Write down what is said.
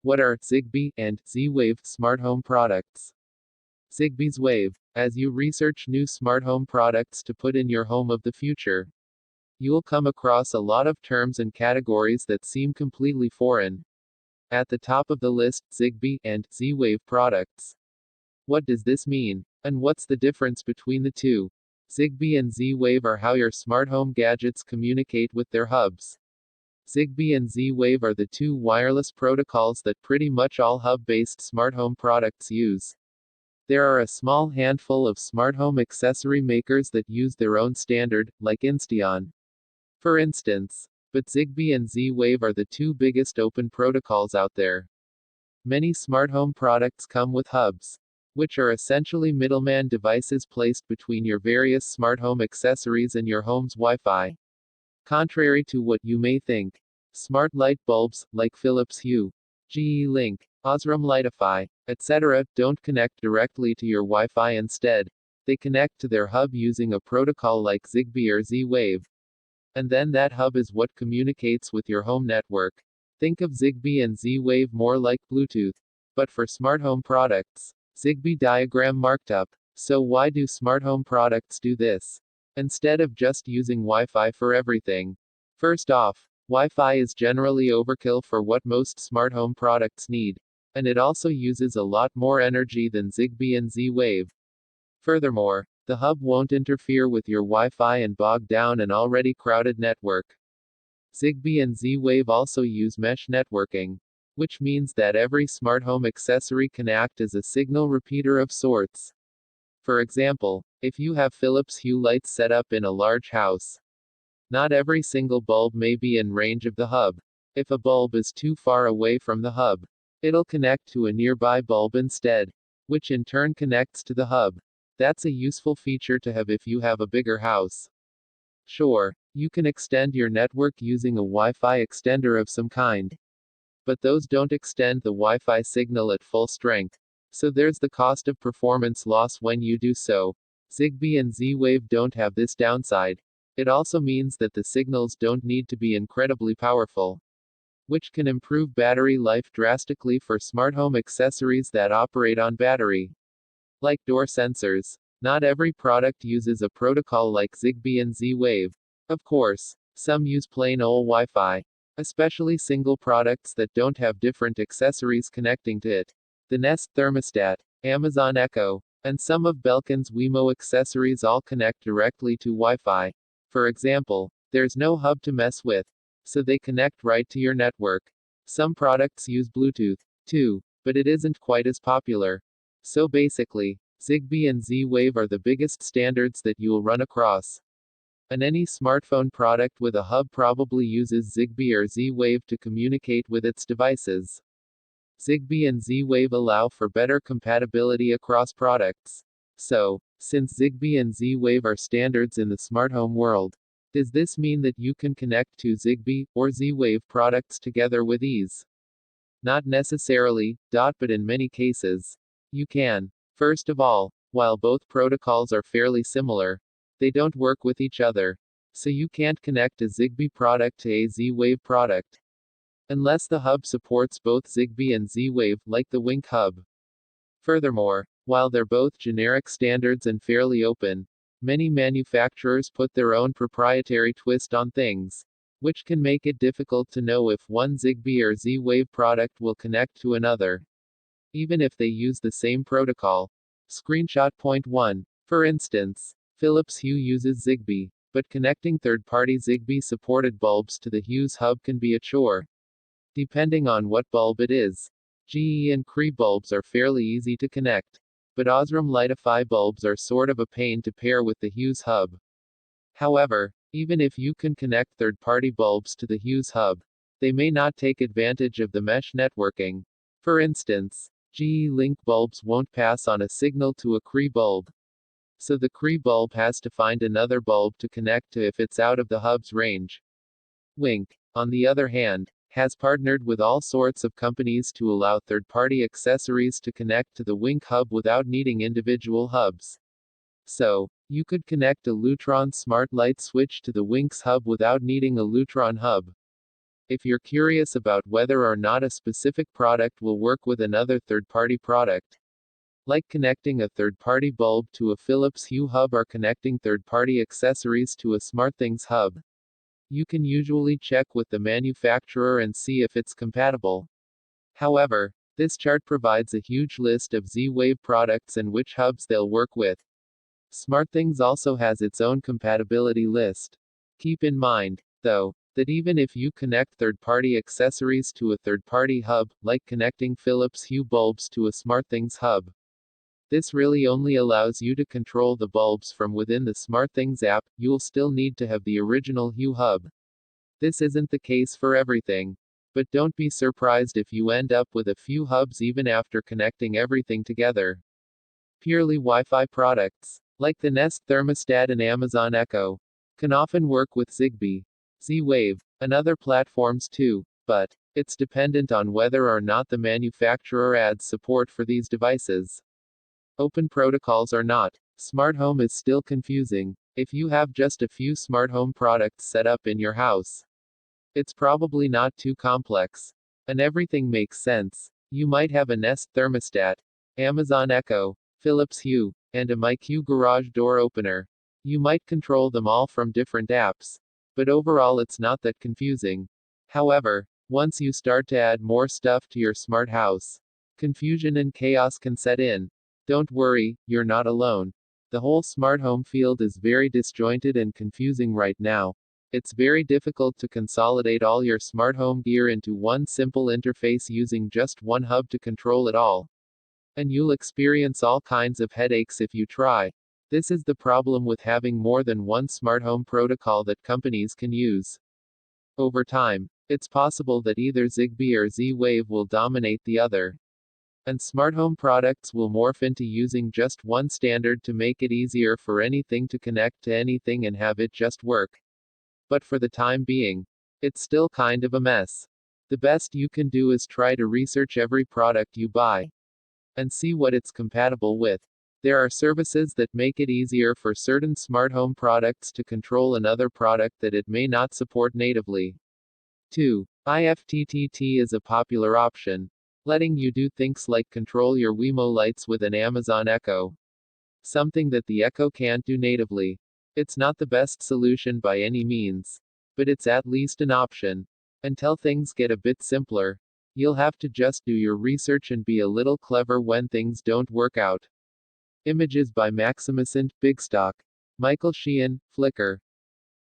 What are ZigBee and Z-Wave smart home products? zigbee-zwave. As you research new smart home products to put in your home of the future, you'll come across a lot of terms and categories that seem completely foreign. At the top of the list, ZigBee and Z-Wave products. What does this mean? And what's the difference between the two? ZigBee and Z-Wave are how your smart home gadgets communicate with their hubs. ZigBee and Z-Wave are the two wireless protocols that pretty much all hub-based smart home products use. There are a small handful of smart home accessory makers that use their own standard, like Insteon, for instance. But ZigBee and Z-Wave are the two biggest open protocols out there. Many smart home products come with hubs, which are essentially middleman devices placed between your various smart home accessories and your home's Wi-Fi. Contrary to what you may think, smart light bulbs, like Philips Hue, GE Link, Osram Lightify, etc., don't connect directly to your Wi-Fi. Instead, they connect to their hub using a protocol like ZigBee or Z-Wave. And then that hub is what communicates with your home network. Think of ZigBee and Z-Wave more like Bluetooth. But for smart home products, ZigBee diagram marked up. So why do smart home products do this, instead of just using Wi-Fi for everything? First off, Wi-Fi is generally overkill for what most smart home products need, and it also uses a lot more energy than ZigBee and Z-Wave. Furthermore, the hub won't interfere with your Wi-Fi and bog down an already crowded network. ZigBee and Z-Wave also use mesh networking, which means that every smart home accessory can act as a signal repeater of sorts. For example, if you have Philips Hue lights set up in a large house, not every single bulb may be in range of the hub. If a bulb is too far away from the hub, it'll connect to a nearby bulb instead, which in turn connects to the hub. That's a useful feature to have if you have a bigger house. Sure, you can extend your network using a Wi-Fi extender of some kind, but those don't extend the Wi-Fi signal at full strength, so there's the cost of performance loss when you do so. ZigBee and Z-Wave don't have this downside. It also means that the signals don't need to be incredibly powerful, which can improve battery life drastically for smart home accessories that operate on battery. Like door sensors, not every product uses a protocol like ZigBee and Z-Wave. Of course, some use plain old Wi-Fi, especially single products that don't have different accessories connecting to it. The Nest thermostat, Amazon Echo, and some of Belkin's Wemo accessories all connect directly to Wi-Fi. For example, there's no hub to mess with, so they connect right to your network. Some products use Bluetooth, too, but it isn't quite as popular. So basically, ZigBee and Z-Wave are the biggest standards that you'll run across. And any smartphone product with a hub probably uses ZigBee or Z-Wave to communicate with its devices. ZigBee and Z-Wave allow for better compatibility across products. So, since ZigBee and Z-Wave are standards in the smart home world, does this mean that you can connect two ZigBee or Z-Wave products together with ease? Not necessarily, but in many cases, you can. First of all, while both protocols are fairly similar, they don't work with each other. So you can't connect a ZigBee product to a Z-Wave product, unless the hub supports both ZigBee and Z-Wave, like the Wink hub. Furthermore, while they're both generic standards and fairly open, many manufacturers put their own proprietary twist on things, which can make it difficult to know if one ZigBee or Z-Wave product will connect to another, even if they use the same protocol. Screenshot point 1. For instance, Philips Hue uses ZigBee, but connecting third-party ZigBee-supported bulbs to the Hue's hub can be a chore, depending on what bulb it is. GE and Cree bulbs are fairly easy to connect, but Osram Lightify bulbs are sort of a pain to pair with the Hue's hub. However, even if you can connect third-party bulbs to the Hue's hub, they may not take advantage of the mesh networking. For instance, GE Link bulbs won't pass on a signal to a Cree bulb, so the Cree bulb has to find another bulb to connect to if it's out of the hub's range. Wink, on the other hand, has partnered with all sorts of companies to allow third-party accessories to connect to the Wink hub without needing individual hubs. So, you could connect a Lutron smart light switch to the Wink's hub without needing a Lutron hub. If you're curious about whether or not a specific product will work with another third-party product, like connecting a third-party bulb to a Philips Hue hub or connecting third-party accessories to a SmartThings hub, you can usually check with the manufacturer and see if it's compatible. However, this chart provides a huge list of Z-Wave products and which hubs they'll work with. SmartThings also has its own compatibility list. Keep in mind, though, that even if you connect third-party accessories to a third-party hub, like connecting Philips Hue bulbs to a SmartThings hub, this really only allows you to control the bulbs from within the SmartThings app. You'll still need to have the original Hue hub. This isn't the case for everything. But don't be surprised if you end up with a few hubs even after connecting everything together. Purely Wi-Fi products, like the Nest thermostat and Amazon Echo, can often work with ZigBee, Z-Wave, and other platforms too, but it's dependent on whether or not the manufacturer adds support for these devices. Open protocols or not, Smarthome is still confusing. If you have just a few smart home products set up in your house, it's probably not too complex, and everything makes sense. You might have a Nest thermostat, Amazon Echo, Philips Hue, and a MyQ garage door opener. You might control them all from different apps, but overall it's not that confusing. However, once you start to add more stuff to your smart house, confusion and chaos can set in. Don't worry, you're not alone. The whole smart home field is very disjointed and confusing right now. It's very difficult to consolidate all your smart home gear into one simple interface using just one hub to control it all. And you'll experience all kinds of headaches if you try. This is the problem with having more than one smart home protocol that companies can use. Over time, it's possible that either ZigBee or Z-Wave will dominate the other. And smart home products will morph into using just one standard to make it easier for anything to connect to anything and have it just work. But for the time being, it's still kind of a mess. The best you can do is try to research every product you buy and see what it's compatible with. There are services that make it easier for certain smart home products to control another product that it may not support natively. 2. IFTTT is a popular option, letting you do things like control your Wemo lights with an Amazon Echo, something that the Echo can't do natively. It's not the best solution by any means, but it's at least an option. Until things get a bit simpler, you'll have to just do your research and be a little clever when things don't work out. Images by Maximus and Bigstock. Michael Sheehan, Flickr.